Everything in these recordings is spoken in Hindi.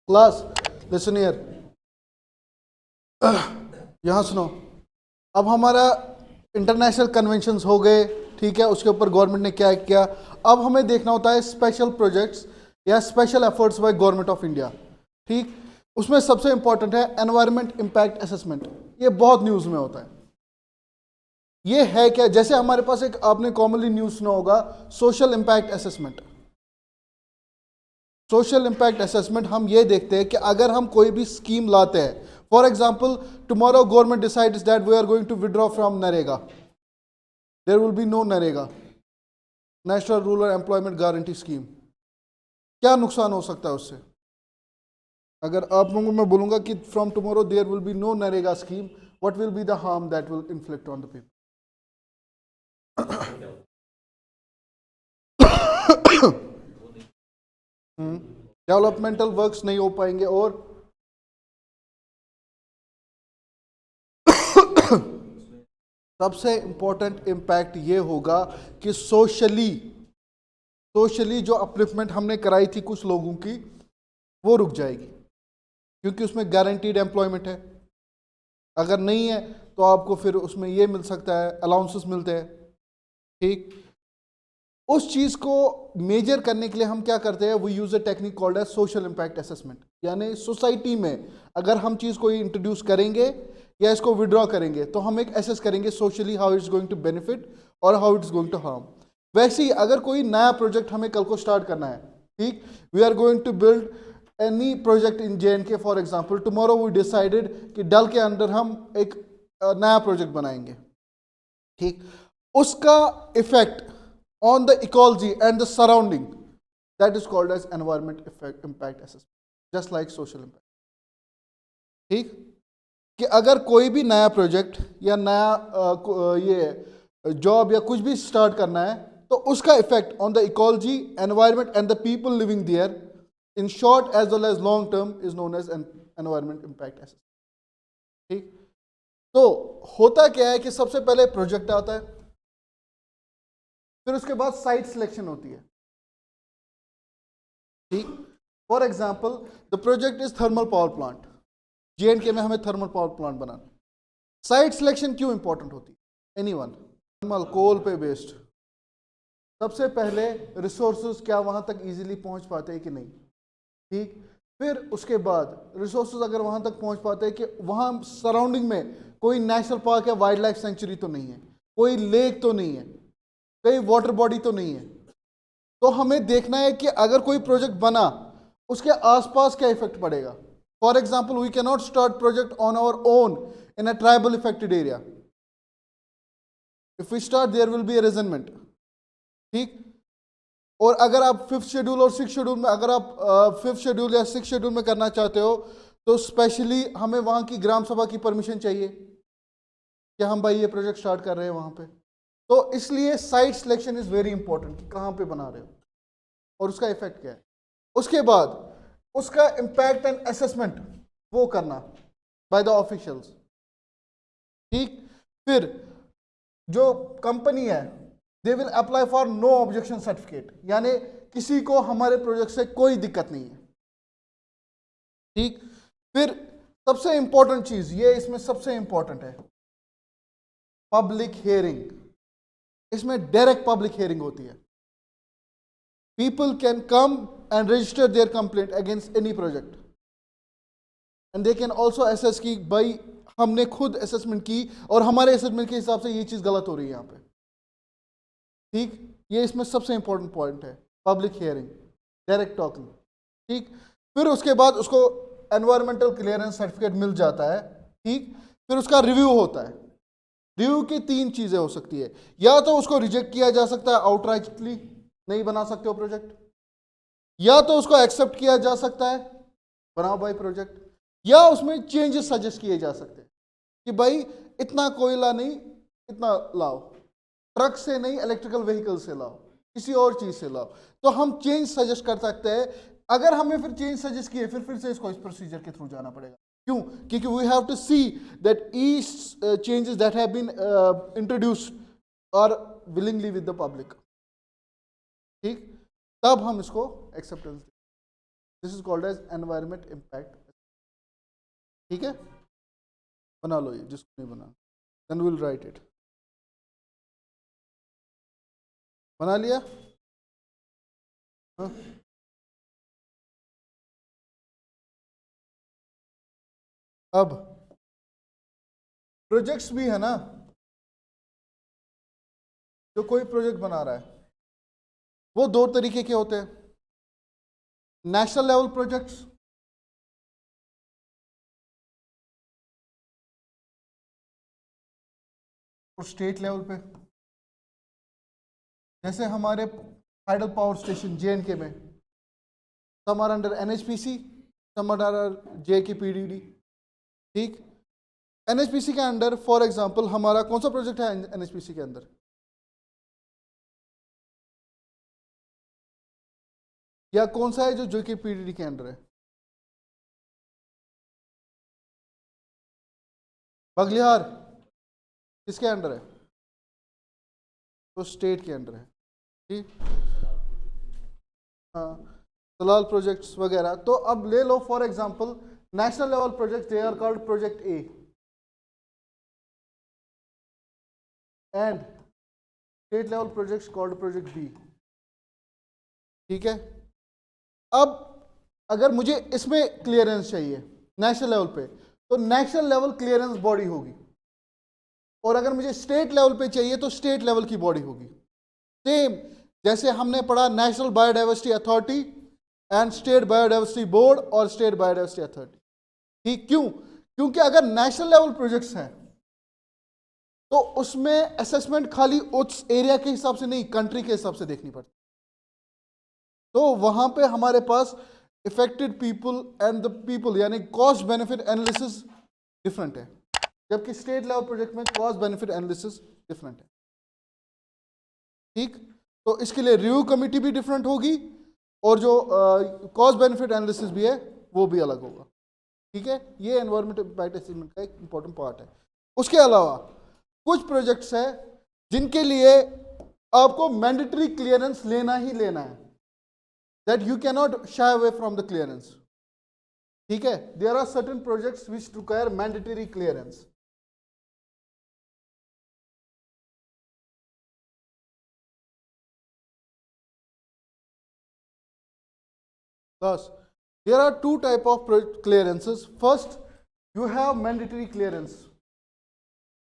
क्लास लिसन हियर, यहाँ सुनो। अब हमारा इंटरनेशनल कन्वेंशंस हो गए, ठीक है, उसके ऊपर गवर्नमेंट ने क्या किया। अब हमें देखना होता है स्पेशल प्रोजेक्ट्स या special efforts by government of India, ठीक। उसमें सबसे इंपॉर्टेंट है एनवायरमेंट इम्पैक्ट असेसमेंट। ये बहुत न्यूज़ में होता है। ये है क्या, जैसे हमारे पास एक आपने कॉमनली न्यूज़ सुना होगा social impact assessment. Social impact assessment हम ये देखते हैं कि अगर हम कोई भी स्कीम लाते हैं, for example tomorrow government decides that we are going to withdraw from NREGA, there will be no NREGA, national rural employment guarantee scheme. क्या नुकसान हो सकता है उससे? अगर आप लोगों को मैं बोलूंगा कि from tomorrow there will be no NREGA scheme, what will be the harm that will inflict on the people? Developmental works नहीं हो पाएंगे और सबसे इंपॉर्टेंट इम्पैक्ट ये होगा कि सोशली जो अपलिफ्टमेंट हमने कराई थी कुछ लोगों की, वो रुक जाएगी, क्योंकि उसमें गारंटीड एम्प्लॉयमेंट है। अगर नहीं है तो आपको फिर उसमें ये मिल सकता है, अलाउंसेस मिलते हैं, ठीक। उस चीज़ को मेजर करने के लिए हम क्या करते हैं, वो use a technique called as social impact assessment. यानी सोसाइटी में अगर हम चीज़ को इंट्रोड्यूस करेंगे या इसको विड्रॉ करेंगे तो हम एक एसेस करेंगे socially how it's going to benefit और how it's going to harm. वैसे ही अगर कोई नया प्रोजेक्ट हमें कल को स्टार्ट करना है, ठीक, we are going to build any project in JNK for example, tomorrow we decided कि डल के अंदर हम एक नया प्रोजेक्ट बनाएंगे, ठीक। उसका effect on the ecology and the surrounding, that is called as environment effect impact assessment, just like social impact, ठीक। कि अगर कोई भी नया प्रोजेक्ट या नया ये जॉब या कुछ भी स्टार्ट करना है तो उसका effect on the ecology, environment and the people living there in short as well as long term is known as environment impact assessment, ठीक। तो होता क्या है कि सबसे पहले प्रोजेक्ट आता है, फिर उसके बाद साइट सिलेक्शन होती है, ठीक। For example the project is thermal power plant, JNK में हमें थर्मल पावर प्लांट बनाना। साइट सिलेक्शन क्यों इंपॉर्टेंट होती है? एनीवन? थर्मल कोल पे बेस्ड, सबसे पहले रिसोर्सेज क्या वहां तक इजीली पहुंच पाते हैं कि नहीं, ठीक। फिर उसके बाद रिसोर्सेज अगर वहां तक पहुंच पाते हैं कि वहां सराउंडिंग में कोई नेशनल पार्क या वाइल्ड लाइफ सेंचुरी तो नहीं है, कोई लेक तो नहीं है, कोई वाटर बॉडी तो नहीं है, तो हमें देखना है कि अगर कोई प्रोजेक्ट बना उसके आसपास क्या इफेक्ट पड़ेगा। For example we can not start project on our own in a tribal affected area, if we start there will be a resentment, ठीक। और अगर आप फिफ्थ शेड्यूल और सिक्स शेड्यूल में, अगर आप फिफ्थ शेड्यूल या सिक्स शेड्यूल में करना चाहते हो तो स्पेशली हमें वहां की ग्राम सभा की परमिशन चाहिए कि हम भाई ये प्रोजेक्ट स्टार्ट कर रहे हैं वहां पे। तो इसलिए site selection is very important कि कहाँ पे बना रहे हो और उसका इफेक्ट क्या है। उसके बाद उसका इम्पैक्ट एंड असेसमेंट वो करना बाय द ऑफिशियल्स, ठीक। फिर जो कंपनी है they will apply for no objection certificate, यानी किसी को हमारे प्रोजेक्ट से कोई दिक्कत नहीं है, ठीक। फिर सबसे इंपॉर्टेंट चीज ये इसमें सबसे इंपॉर्टेंट है पब्लिक हियरिंग। इसमें डायरेक्ट पब्लिक हियरिंग होती है। People can come and register their complaint against any project and they can also assess कि भाई हमने खुद असेसमेंट की और हमारे असेसमेंट के हिसाब से ये चीज गलत हो रही है यहाँ पे, ठीक। ये इसमें सबसे इंपॉर्टेंट पॉइंट है पब्लिक हियरिंग, डायरेक्ट टॉकिंग, ठीक। फिर उसके बाद उसको एनवायरमेंटल क्लियरेंस सर्टिफिकेट मिल जाता है, ठीक। फिर उसका रिव्यू होता है। रिव्यू की तीन चीजें हो सकती है, या तो उसको रिजेक्ट किया जा सकता है आउटराइटली, नहीं बना सकते हो प्रोजेक्ट, या तो उसको एक्सेप्ट किया जा सकता है बनाओ भाई प्रोजेक्ट, या उसमें चेंजेस सजेस्ट किए जा सकते हैं कि भाई इतना कोयला नहीं इतना लाओ, ट्रक से नहीं इलेक्ट्रिकल व्हीकल से लाओ, किसी और चीज से लाओ। तो हम चेंज सजेस्ट कर सकते हैं। अगर हमें फिर चेंज सजेस्ट किए फिर से इसको इस प्रोसीजर के थ्रू जाना पड़ेगा। क्यों? क्योंकि we have to see that each changes that have been introduced are willingly with the public, ठीक। तब हम इसको acceptance this is called as environment impact. ठीक है, बना लो ये जिसको नहीं बना, देन विल राइट इट। बना लिया? हाँ? अब प्रोजेक्ट्स भी है ना, जो कोई प्रोजेक्ट बना रहा है वो दो तरीके के होते हैं, नेशनल लेवल प्रोजेक्ट्स और स्टेट लेवल पे। जैसे हमारे हाइडल पावर स्टेशन JNK में, some are under NHPC, some are under JKPDD। ठीक, NHPC के अंडर फॉर एग्जांपल हमारा कौन सा प्रोजेक्ट है NHPC के अंदर? या कौन सा है जो JKPDD के अंडर है? बगलिहार किसके अंडर है? तो स्टेट के अंडर है। ठीक, हाँ, सलाल प्रोजेक्ट्स वगैरह। तो अब ले लो for example national level project, they are called project A and state level projects called project B। ठीक है, अब अगर मुझे इसमें क्लियरेंस चाहिए नेशनल लेवल पे, तो नेशनल लेवल क्लियरेंस बॉडी होगी, और अगर मुझे स्टेट लेवल पे चाहिए तो स्टेट लेवल की बॉडी होगी। सेम जैसे हमने पढ़ा national biodiversity authority and state biodiversity board और स्टेट बायोडाइवर्सिटी अथॉरिटी। ठीक, क्यों? क्योंकि अगर नेशनल लेवल प्रोजेक्ट्स हैं तो उसमें असेसमेंट खाली उस एरिया के हिसाब से नहीं, कंट्री के हिसाब से देखनी पड़ती। तो वहां पे हमारे पास affected people and the people यानी कॉस्ट बेनिफिट एनालिसिस डिफरेंट है, जबकि स्टेट लेवल प्रोजेक्ट में कॉस्ट बेनिफिट एनालिसिस डिफरेंट है। ठीक, तो इसके लिए रिव्यू कमेटी भी डिफरेंट होगी और जो कॉस्ट बेनिफिट एनालिसिस भी है वो भी अलग होगा। ठीक है, ये एनवायरमेंट इम्पैक्ट असेसमेंट का एक इंपॉर्टेंट पार्ट है। उसके अलावा कुछ प्रोजेक्ट्स है जिनके लिए आपको मैंडेटरी क्लियरेंस लेना ही लेना है, that you can not shy away from the clearance. ठीक है, there are certain projects which require mandatory clearance. Thus, there are two type of clearances. First, you have mandatory clearance.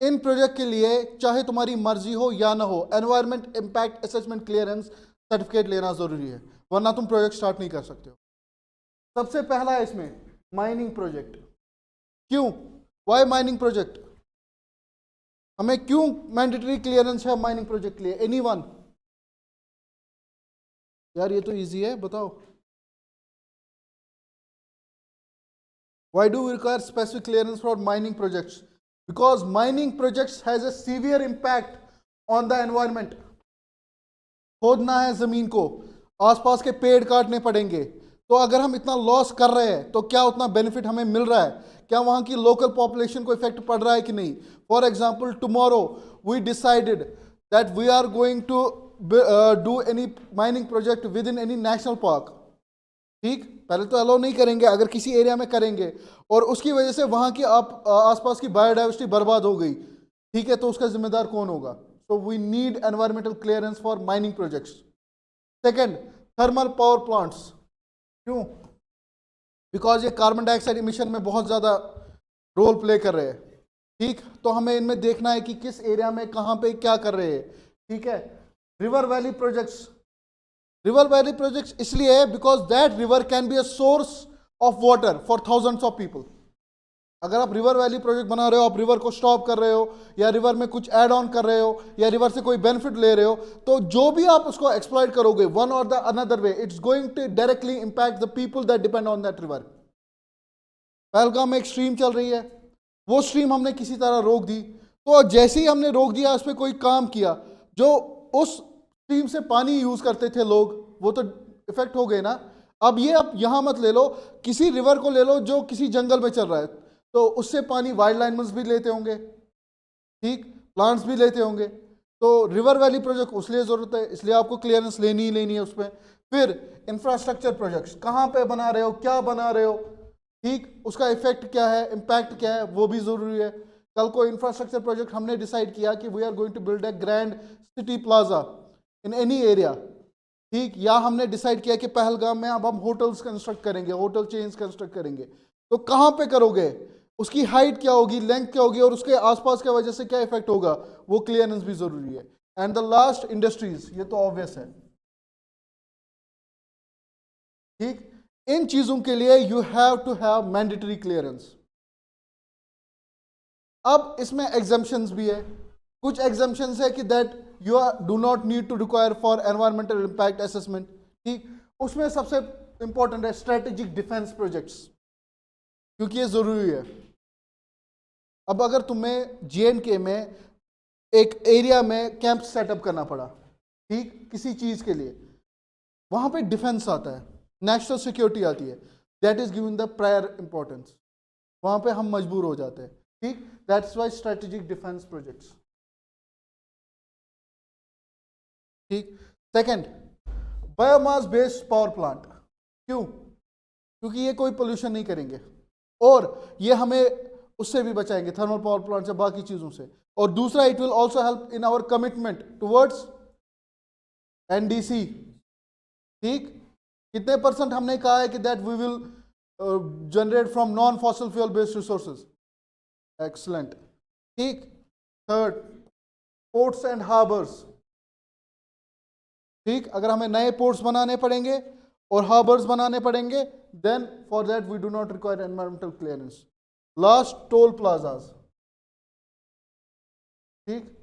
In project के लिए चाहे तुम्हारी मर्जी हो या ना हो, environment impact assessment clearance certificate लेना जरूरी है, वरना तुम प्रोजेक्ट स्टार्ट नहीं कर सकते हो। सबसे पहला है इसमें माइनिंग प्रोजेक्ट। क्यों? Why mining project? हमें क्यों मैंडेटरी क्लियरेंस है माइनिंग प्रोजेक्ट के लिए? एनीवन? यार ये तो इजी है, बताओ। Why do we require specific clearance for mining projects? Because mining projects has a severe impact on the environment. खोदना है जमीन को, आसपास के पेड़ काटने पड़ेंगे, तो अगर हम इतना लॉस कर रहे हैं तो क्या उतना बेनिफिट हमें मिल रहा है? क्या वहां की लोकल पॉपुलेशन को इफेक्ट पड़ रहा है कि नहीं? For example, tomorrow we decided that we are going to do any mining project within any national park. ठीक, पहले तो अलाउ नहीं करेंगे, अगर किसी एरिया में करेंगे और उसकी वजह से वहां की आसपास की बायोडाइवर्सिटी बर्बाद हो गई, ठीक है, तो उसका जिम्मेदार कौन होगा? So we need environmental clearance for mining projects. Second, thermal power plants. क्यों? बिकॉज ये कार्बन डाइऑक्साइड इमिशन में बहुत ज़्यादा रोल प्ले कर रहे हैं। ठीक, तो हमें इनमें देखना है कि किस एरिया में कहाँ पे क्या कर रहे हैं। ठीक है, river valley projects. River valley projects इसलिए है because that river can be a source of water for thousands of people. अगर आप रिवर वैली प्रोजेक्ट बना रहे हो, आप रिवर को स्टॉप कर रहे हो या रिवर में कुछ ऐड ऑन कर रहे हो या रिवर से कोई बेनिफिट ले रहे हो, तो जो भी आप उसको एक्सप्लॉइट करोगे वन और the another way, it's going to directly impact the people that depend on that river. Pahalgam में एक स्ट्रीम चल रही है, वो स्ट्रीम हमने किसी तरह रोक दी, तो जैसे ही हमने रोक दिया, उस पर कोई काम किया, जो उस स्ट्रीम से पानी यूज करते थे लोग, वो तो इफेक्ट हो गए ना। अब ये आप यहां मत ले लो, किसी रिवर को ले लो जो किसी जंगल में चल रहा है, तो उससे पानी वाइल्ड एनिमल्स भी लेते होंगे, ठीक, प्लांट्स भी लेते होंगे, तो तो रिवर वैली प्रोजेक्ट उसलिए ज़रूरत है, इसलिए आपको क्लियरेंस लेनी ही लेनी है उस पर। फिर इंफ्रास्ट्रक्चर प्रोजेक्ट्स, कहाँ पे बना रहे हो, क्या बना रहे हो, ठीक, उसका इफेक्ट क्या है, इम्पैक्ट क्या है, वो भी ज़रूरी है। कल को इंफ्रास्ट्रक्चर प्रोजेक्ट हमने डिसाइड किया कि we are going to build a grand city plaza in any area, ठीक, या हमने डिसाइड किया कि पहलगाम में अब हम होटल्स कंस्ट्रक्ट करेंगे, होटल चेन्स कंस्ट्रक्ट करेंगे, तो कहाँ पे करोगे, उसकी हाइट क्या होगी, लेंथ क्या होगी, और उसके आसपास की वजह से क्या इफेक्ट होगा, वो क्लियरेंस भी जरूरी है। एंड द लास्ट, इंडस्ट्रीज, ये तो ऑब्वियस है, ठीक, इन चीजों के लिए you have to have mandatory clearance. अब इसमें एग्जम्पशंस भी है, कुछ एग्जम्पशंस है कि that you do not need to require for environmental impact assessment, ठीक, उसमें सबसे इंपॉर्टेंट है स्ट्रेटेजिक डिफेंस प्रोजेक्ट्स, क्योंकि ये जरूरी है। अब अगर तुम्हें JNK में एक एरिया में कैंप सेटअप करना पड़ा, ठीक, किसी चीज के लिए, वहां पे डिफेंस आता है, नेशनल सिक्योरिटी आती है, that is given the prior importance, वहां पे हम मजबूर हो जाते हैं, ठीक, that's why strategic defence projects, ठीक। Second, biomass based power plant, क्यों, क्योंकि ये कोई पोल्यूशन नहीं करेंगे और ये हमें उससे भी बचाएंगे, थर्मल पावर प्लांट से, बाकी चीजों से। और दूसरा, it will also help in our commitment towards NDC, ठीक, कितने % हमने कहा है कि that we will generate from non fossil fuel based resources, excellent, ठीक। थर्ड, पोर्ट्स एंड हार्बर्स, ठीक, अगर हमें नए पोर्ट्स बनाने पड़ेंगे और हार्बर्स बनाने पड़ेंगे, then for that we do not require environmental clearance. Last, toll plazas, ठीक,